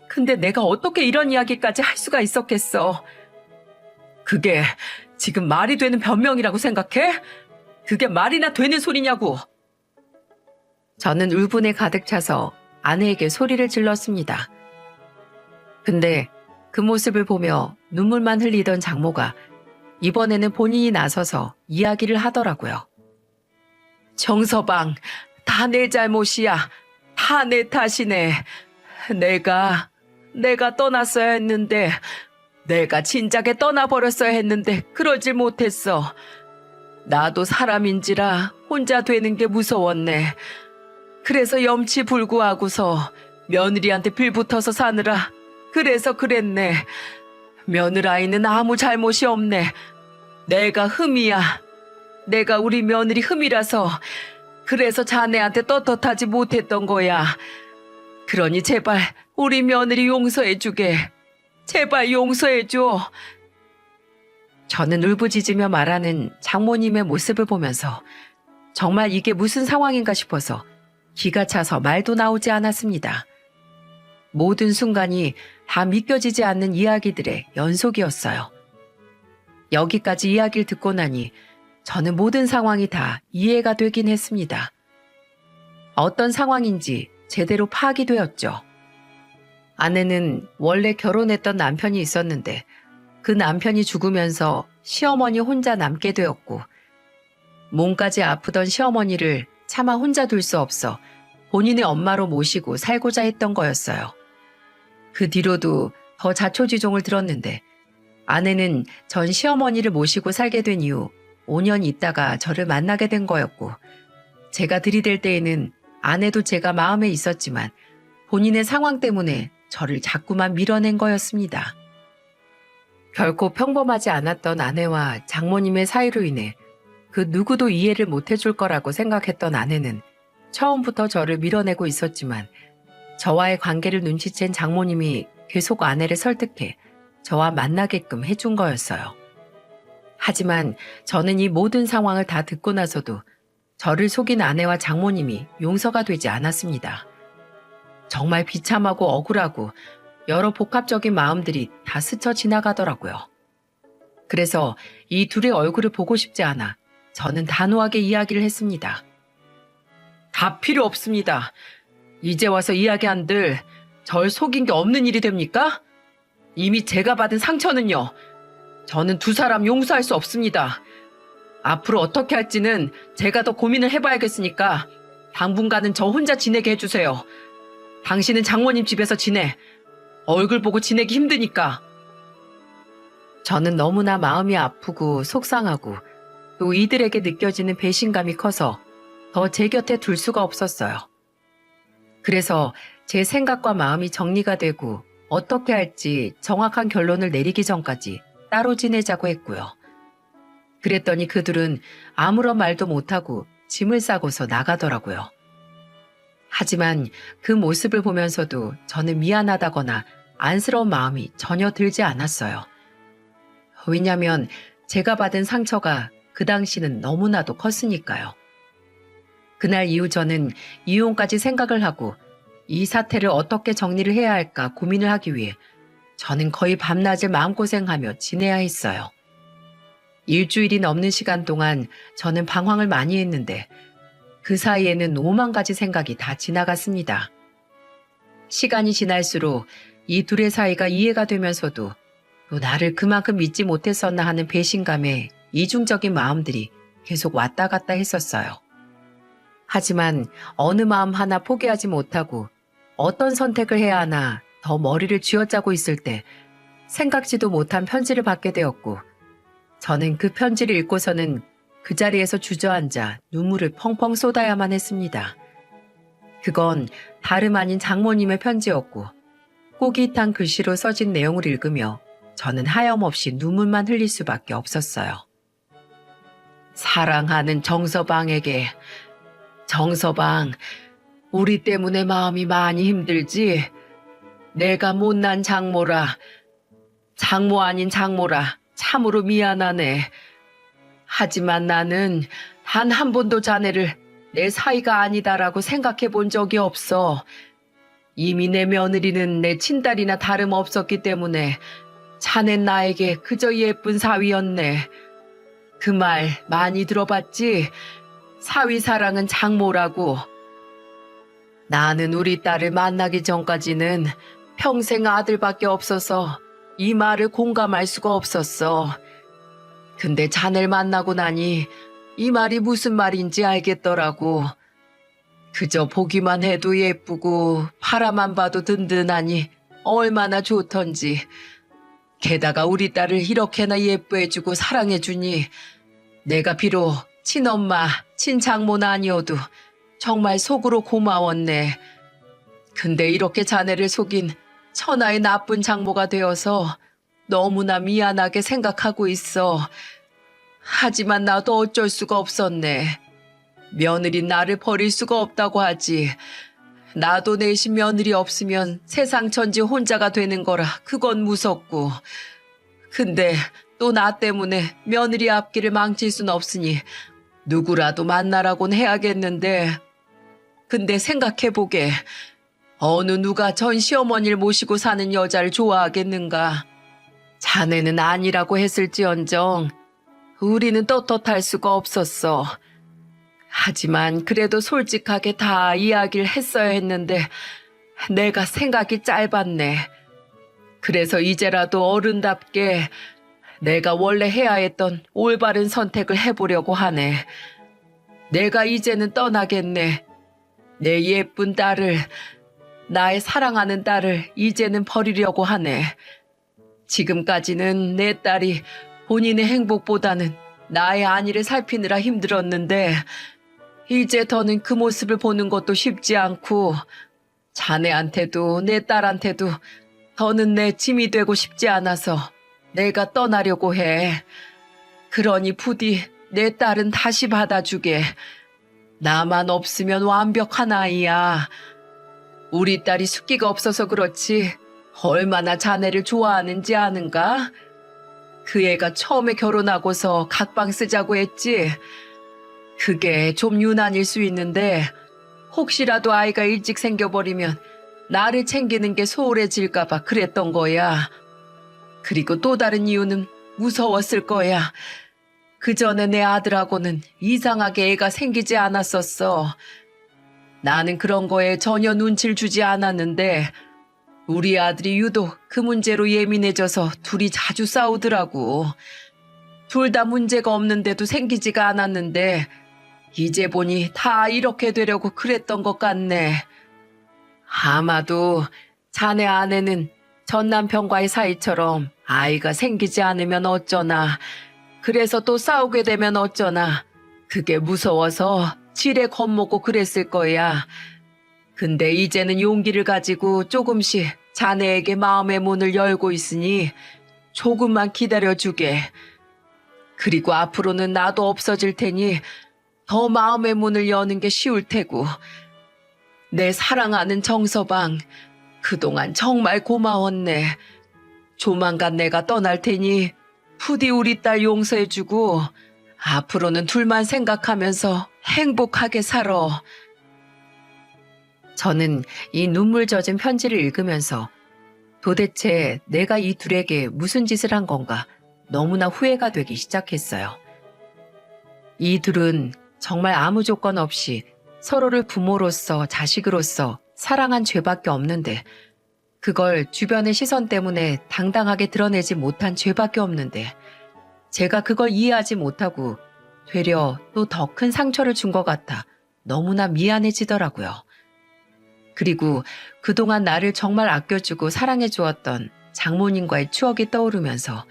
근데 내가 어떻게 이런 이야기까지 할 수가 있었겠어. 그게 지금 말이 되는 변명이라고 생각해? 그게 말이나 되는 소리냐고. 저는 울분에 가득 차서 아내에게 소리를 질렀습니다. 근데 그 모습을 보며 눈물만 흘리던 장모가 이번에는 본인이 나서서 이야기를 하더라고요. 정서방, 다 내 잘못이야. 다 내 탓이네. 내가 떠났어야 했는데, 내가 진작에 떠나버렸어야 했는데 그러질 못했어. 나도 사람인지라 혼자 되는 게 무서웠네. 그래서 염치불구하고서 며느리한테 빌붙어서 사느라 그래서 그랬네. 며느라이는 아무 잘못이 없네. 내가 흠이야. 내가 우리 며느리 흠이라서 그래서 자네한테 떳떳하지 못했던 거야. 그러니 제발 우리 며느리 용서해주게. 제발 용서해줘. 저는 울부짖으며 말하는 장모님의 모습을 보면서 정말 이게 무슨 상황인가 싶어서 기가 차서 말도 나오지 않았습니다. 모든 순간이 다 믿겨지지 않는 이야기들의 연속이었어요. 여기까지 이야기를 듣고 나니 저는 모든 상황이 다 이해가 되긴 했습니다. 어떤 상황인지 제대로 파악이 되었죠. 아내는 원래 결혼했던 남편이 있었는데 그 남편이 죽으면서 시어머니 혼자 남게 되었고 몸까지 아프던 시어머니를 차마 혼자 둘 수 없어 본인의 엄마로 모시고 살고자 했던 거였어요. 그 뒤로도 더 자초지종을 들었는데 아내는 전 시어머니를 모시고 살게 된 이후 5년 있다가 저를 만나게 된 거였고 제가 들이댈 때에는 아내도 제가 마음에 있었지만 본인의 상황 때문에 저를 자꾸만 밀어낸 거였습니다. 결코 평범하지 않았던 아내와 장모님의 사이로 인해 그 누구도 이해를 못 해줄 거라고 생각했던 아내는 처음부터 저를 밀어내고 있었지만 저와의 관계를 눈치챈 장모님이 계속 아내를 설득해 저와 만나게끔 해준 거였어요. 하지만 저는 이 모든 상황을 다 듣고 나서도 저를 속인 아내와 장모님이 용서가 되지 않았습니다. 정말 비참하고 억울하고 여러 복합적인 마음들이 다 스쳐 지나가더라고요. 그래서 이 둘의 얼굴을 보고 싶지 않아 저는 단호하게 이야기를 했습니다. 다 필요 없습니다. 이제 와서 이야기한들 절 속인 게 없는 일이 됩니까? 이미 제가 받은 상처는요. 저는 두 사람 용서할 수 없습니다. 앞으로 어떻게 할지는 제가 더 고민을 해봐야겠으니까 당분간은 저 혼자 지내게 해주세요. 당신은 장모님 집에서 지내. 얼굴 보고 지내기 힘드니까. 저는 너무나 마음이 아프고 속상하고 또 이들에게 느껴지는 배신감이 커서 더 제 곁에 둘 수가 없었어요. 그래서 제 생각과 마음이 정리가 되고 어떻게 할지 정확한 결론을 내리기 전까지 따로 지내자고 했고요. 그랬더니 그들은 아무런 말도 못하고 짐을 싸고서 나가더라고요. 하지만 그 모습을 보면서도 저는 미안하다거나 안쓰러운 마음이 전혀 들지 않았어요. 왜냐하면 제가 받은 상처가 그 당시는 너무나도 컸으니까요. 그날 이후 저는 이혼까지 생각을 하고 이 사태를 어떻게 정리를 해야 할까 고민을 하기 위해 저는 거의 밤낮을 마음고생하며 지내야 했어요. 일주일이 넘는 시간 동안 저는 방황을 많이 했는데 그 사이에는 5만 가지 생각이 다 지나갔습니다. 시간이 지날수록 이 둘의 사이가 이해가 되면서도 또 나를 그만큼 믿지 못했었나 하는 배신감에 이중적인 마음들이 계속 왔다 갔다 했었어요. 하지만 어느 마음 하나 포기하지 못하고 어떤 선택을 해야 하나 더 머리를 쥐어짜고 있을 때 생각지도 못한 편지를 받게 되었고 저는 그 편지를 읽고서는 그 자리에서 주저앉아 눈물을 펑펑 쏟아야만 했습니다. 그건 다름 아닌 장모님의 편지였고 꼬깃한 글씨로 써진 내용을 읽으며 저는 하염없이 눈물만 흘릴 수밖에 없었어요. 사랑하는 정서방에게, 정서방, 우리 때문에 마음이 많이 힘들지? 내가 못난 장모라, 장모 아닌 장모라 참으로 미안하네. 하지만 나는 단 한 번도 자네를 내 사이가 아니다라고 생각해 본 적이 없어. 이미 내 며느리는 내 친딸이나 다름없었기 때문에 자넨 나에게 그저 예쁜 사위였네. 그 말 많이 들어봤지? 사위 사랑은 장모라고. 나는 우리 딸을 만나기 전까지는 평생 아들밖에 없어서 이 말을 공감할 수가 없었어. 근데 자네를 만나고 나니 이 말이 무슨 말인지 알겠더라고. 그저 보기만 해도 예쁘고 바라만 봐도 든든하니 얼마나 좋던지. 게다가 우리 딸을 이렇게나 예뻐해주고 사랑해주니 내가 비록 친엄마, 친장모는 아니어도 정말 속으로 고마웠네. 근데 이렇게 자네를 속인 천하의 나쁜 장모가 되어서 너무나 미안하게 생각하고 있어. 하지만 나도 어쩔 수가 없었네. 며느리 나를 버릴 수가 없다고 하지. 나도 내신 며느리 없으면 세상 천지 혼자가 되는 거라 그건 무섭고. 근데 또 나 때문에 며느리 앞길을 망칠 순 없으니 누구라도 만나라곤 해야겠는데 근데 생각해보게. 어느 누가 전 시어머니를 모시고 사는 여자를 좋아하겠는가. 자네는 아니라고 했을지언정 우리는 떳떳할 수가 없었어. 하지만 그래도 솔직하게 다 이야기를 했어야 했는데 내가 생각이 짧았네. 그래서 이제라도 어른답게 내가 원래 해야 했던 올바른 선택을 해보려고 하네. 내가 이제는 떠나겠네. 내 예쁜 딸을, 나의 사랑하는 딸을 이제는 버리려고 하네. 지금까지는 내 딸이 본인의 행복보다는 나의 안위를 살피느라 힘들었는데 이제 더는 그 모습을 보는 것도 쉽지 않고 자네한테도 내 딸한테도 더는 내 짐이 되고 싶지 않아서 내가 떠나려고 해. 그러니 부디 내 딸은 다시 받아주게. 나만 없으면 완벽한 아이야. 우리 딸이 숫기가 없어서 그렇지 얼마나 자네를 좋아하는지 아는가? 그 애가 처음에 결혼하고서 각방 쓰자고 했지. 그게 좀 유난일 수 있는데 혹시라도 아이가 일찍 생겨버리면 나를 챙기는 게 소홀해질까 봐 그랬던 거야. 그리고 또 다른 이유는 무서웠을 거야. 그 전에 내 아들하고는 이상하게 애가 생기지 않았었어. 나는 그런 거에 전혀 눈치를 주지 않았는데 우리 아들이 유독 그 문제로 예민해져서 둘이 자주 싸우더라고. 둘 다 문제가 없는데도 생기지가 않았는데 이제 보니 다 이렇게 되려고 그랬던 것 같네. 아마도 자네 아내는 전 남편과의 사이처럼 아이가 생기지 않으면 어쩌나, 그래서 또 싸우게 되면 어쩌나, 그게 무서워서 지레 겁먹고 그랬을 거야. 근데 이제는 용기를 가지고 조금씩 자네에게 마음의 문을 열고 있으니 조금만 기다려주게. 그리고 앞으로는 나도 없어질 테니 더 마음의 문을 여는 게 쉬울 테고. 내 사랑하는 정서방, 그동안 정말 고마웠네. 조만간 내가 떠날 테니 부디 우리 딸 용서해주고 앞으로는 둘만 생각하면서 행복하게 살아. 저는 이 눈물 젖은 편지를 읽으면서 도대체 내가 이 둘에게 무슨 짓을 한 건가 너무나 후회가 되기 시작했어요. 이 둘은 정말 아무 조건 없이 서로를 부모로서 자식으로서 사랑한 죄밖에 없는데, 그걸 주변의 시선 때문에 당당하게 드러내지 못한 죄밖에 없는데 제가 그걸 이해하지 못하고 되려 또 더 큰 상처를 준 것 같아 너무나 미안해지더라고요. 그리고 그동안 나를 정말 아껴주고 사랑해주었던 장모님과의 추억이 떠오르면서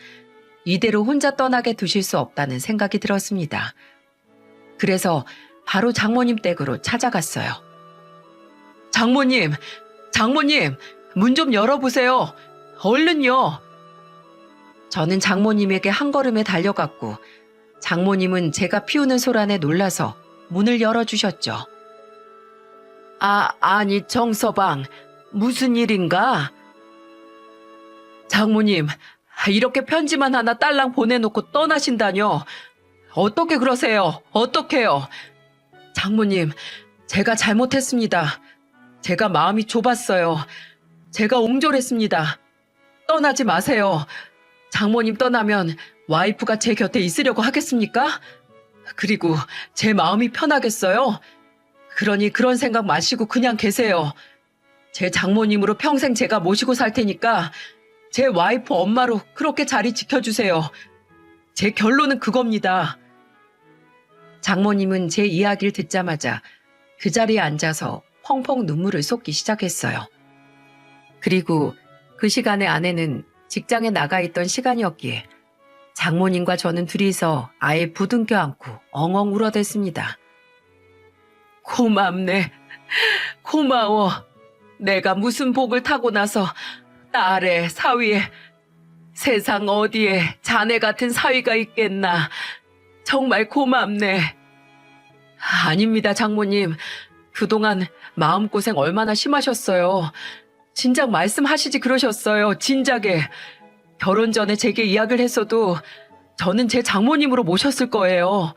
이대로 혼자 떠나게 두실 수 없다는 생각이 들었습니다. 그래서 바로 장모님 댁으로 찾아갔어요. 장모님! 장모님! 문 좀 열어보세요! 얼른요! 저는 장모님에게 한 걸음에 달려갔고 장모님은 제가 피우는 소란에 놀라서 문을 열어주셨죠. 아니 정서방, 무슨 일인가? 장모님, 이렇게 편지만 하나 딸랑 보내놓고 떠나신다뇨. 어떻게 그러세요? 어떡해요? 장모님, 제가 잘못했습니다. 제가 마음이 좁았어요. 제가 옹졸했습니다. 떠나지 마세요. 장모님 떠나면 와이프가 제 곁에 있으려고 하겠습니까? 그리고 제 마음이 편하겠어요? 그러니 그런 생각 마시고 그냥 계세요. 제 장모님으로 평생 제가 모시고 살 테니까 제 와이프 엄마로 그렇게 자리 지켜주세요. 제 결론은 그겁니다. 장모님은 제 이야기를 듣자마자 그 자리에 앉아서 펑펑 눈물을 쏟기 시작했어요. 그리고 그 시간에 아내는 직장에 나가 있던 시간이었기에 장모님과 저는 둘이서 아예 부둥켜 안고 엉엉 울어댔습니다. 고맙네. 고마워. 내가 무슨 복을 타고 나서 딸에 사위에 세상 어디에 자네 같은 사위가 있겠나. 정말 고맙네. 아닙니다, 장모님. 그동안 마음고생 얼마나 심하셨어요. 진작 말씀하시지 그러셨어요. 진작에. 결혼 전에 제게 이야기를 했어도 저는 제 장모님으로 모셨을 거예요.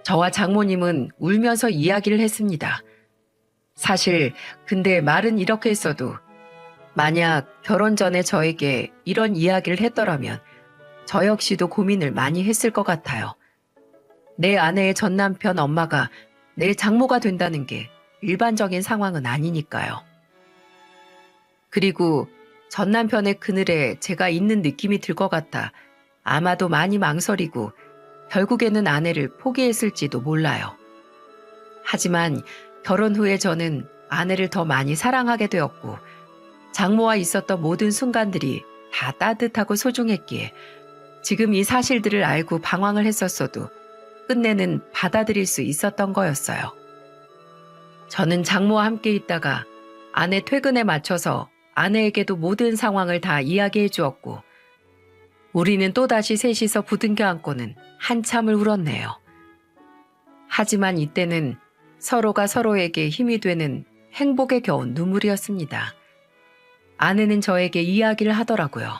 저와 장모님은 울면서 이야기를 했습니다. 사실 근데 말은 이렇게 했어도 만약 결혼 전에 저에게 이런 이야기를 했더라면 저 역시도 고민을 많이 했을 것 같아요. 내 아내의 전 남편 엄마가 내 장모가 된다는 게 일반적인 상황은 아니니까요. 그리고 전 남편의 그늘에 제가 있는 느낌이 들 것 같아 아마도 많이 망설이고 결국에는 아내를 포기했을지도 몰라요. 하지만 결혼 후에 저는 아내를 더 많이 사랑하게 되었고 장모와 있었던 모든 순간들이 다 따뜻하고 소중했기에 지금 이 사실들을 알고 방황을 했었어도 끝내는 받아들일 수 있었던 거였어요. 저는 장모와 함께 있다가 아내 퇴근에 맞춰서 아내에게도 모든 상황을 다 이야기해 주었고 우리는 또다시 셋이서 부둥켜 안고는 한참을 울었네요. 하지만 이때는 서로가 서로에게 힘이 되는 행복에 겨운 눈물이었습니다. 아내는 저에게 이야기를 하더라고요.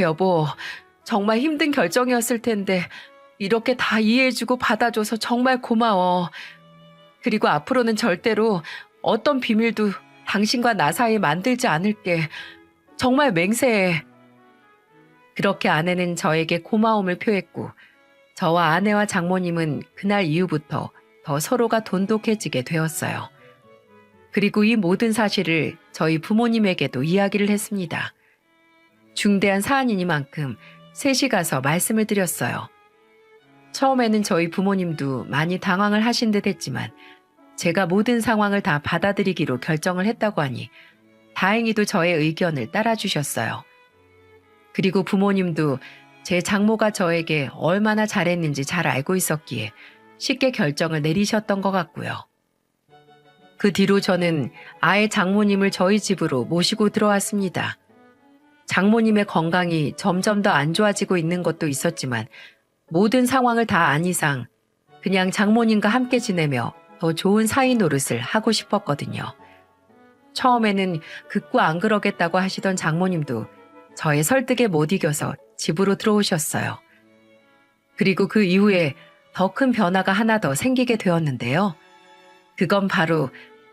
여보, 정말 힘든 결정이었을 텐데 이렇게 다 이해해주고 받아줘서 정말 고마워. 그리고 앞으로는 절대로 어떤 비밀도 당신과 나 사이에 만들지 않을게. 정말 맹세해. 그렇게 아내는 저에게 고마움을 표했고 저와 아내와 장모님은 그날 이후부터 더 서로가 돈독해지게 되었어요. 그리고 이 모든 사실을 저희 부모님에게도 이야기를 했습니다. 중대한 사안이니만큼 셋이 가서 말씀을 드렸어요. 처음에는 저희 부모님도 많이 당황을 하신 듯 했지만 제가 모든 상황을 다 받아들이기로 결정을 했다고 하니 다행히도 저의 의견을 따라주셨어요. 그리고 부모님도 제 장모가 저에게 얼마나 잘했는지 잘 알고 있었기에 쉽게 결정을 내리셨던 것 같고요. 그 뒤로 저는 아예 장모님을 저희 집으로 모시고 들어왔습니다. 장모님의 건강이 점점 더 안 좋아지고 있는 것도 있었지만 모든 상황을 다 안 이상 그냥 장모님과 함께 지내며 더 좋은 사이 노릇을 하고 싶었거든요. 처음에는 극구 안 그러겠다고 하시던 장모님도 저의 설득에 못 이겨서 집으로 들어오셨어요. 그리고 그 이후에 더 큰 변화가 하나 더 생기게 되었는데요. 그건 바로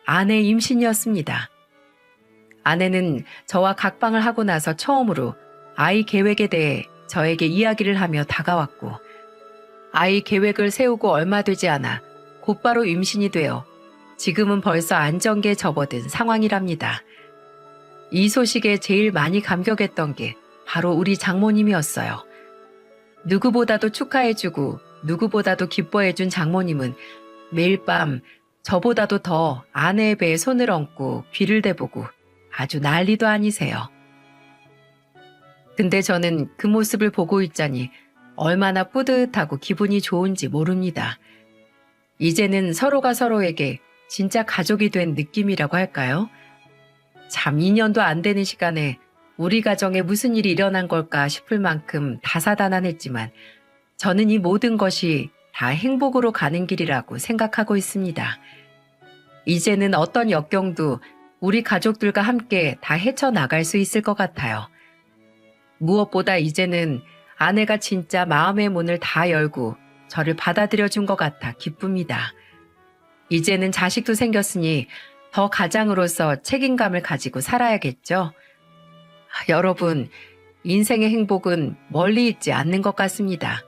아내 임신이었습니다. 아내는 저와 각방을 하고 나서 처음으로 아이 계획에 대해 저에게 이야기를 하며 다가왔고 아이 계획을 세우고 얼마 되지 않아 곧바로 임신이 되어 지금은 벌써 안정기에 접어든 상황이랍니다. 이 소식에 제일 많이 감격했던 게 바로 우리 장모님이었어요. 누구보다도 축하해주고 누구보다도 기뻐해준 장모님은 매일 밤 저보다도 더 아내의 배에 손을 얹고 귀를 대보고 아주 난리도 아니세요. 근데 저는 그 모습을 보고 있자니 얼마나 뿌듯하고 기분이 좋은지 모릅니다. 이제는 서로가 서로에게 진짜 가족이 된 느낌이라고 할까요? 참 2년도 안 되는 시간에 우리 가정에 무슨 일이 일어난 걸까 싶을 만큼 다사다난했지만 저는 이 모든 것이 다 행복으로 가는 길이라고 생각하고 있습니다. 이제는 어떤 역경도 우리 가족들과 함께 다 헤쳐나갈 수 있을 것 같아요. 무엇보다 이제는 아내가 진짜 마음의 문을 다 열고 저를 받아들여 준 것 같아 기쁩니다. 이제는 자식도 생겼으니 더 가장으로서 책임감을 가지고 살아야겠죠. 여러분, 인생의 행복은 멀리 있지 않는 것 같습니다.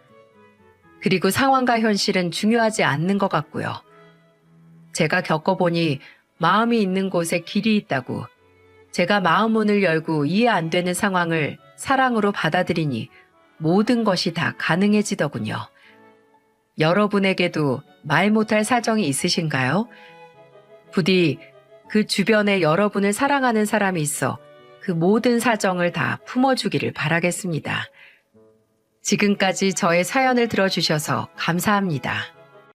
그리고 상황과 현실은 중요하지 않는 것 같고요. 제가 겪어보니 마음이 있는 곳에 길이 있다고 제가 마음 문을 열고 이해 안 되는 상황을 사랑으로 받아들이니 모든 것이 다 가능해지더군요. 여러분에게도 말 못할 사정이 있으신가요? 부디 그 주변에 여러분을 사랑하는 사람이 있어 그 모든 사정을 다 품어주기를 바라겠습니다. 지금까지 저의 사연을 들어주셔서 감사합니다.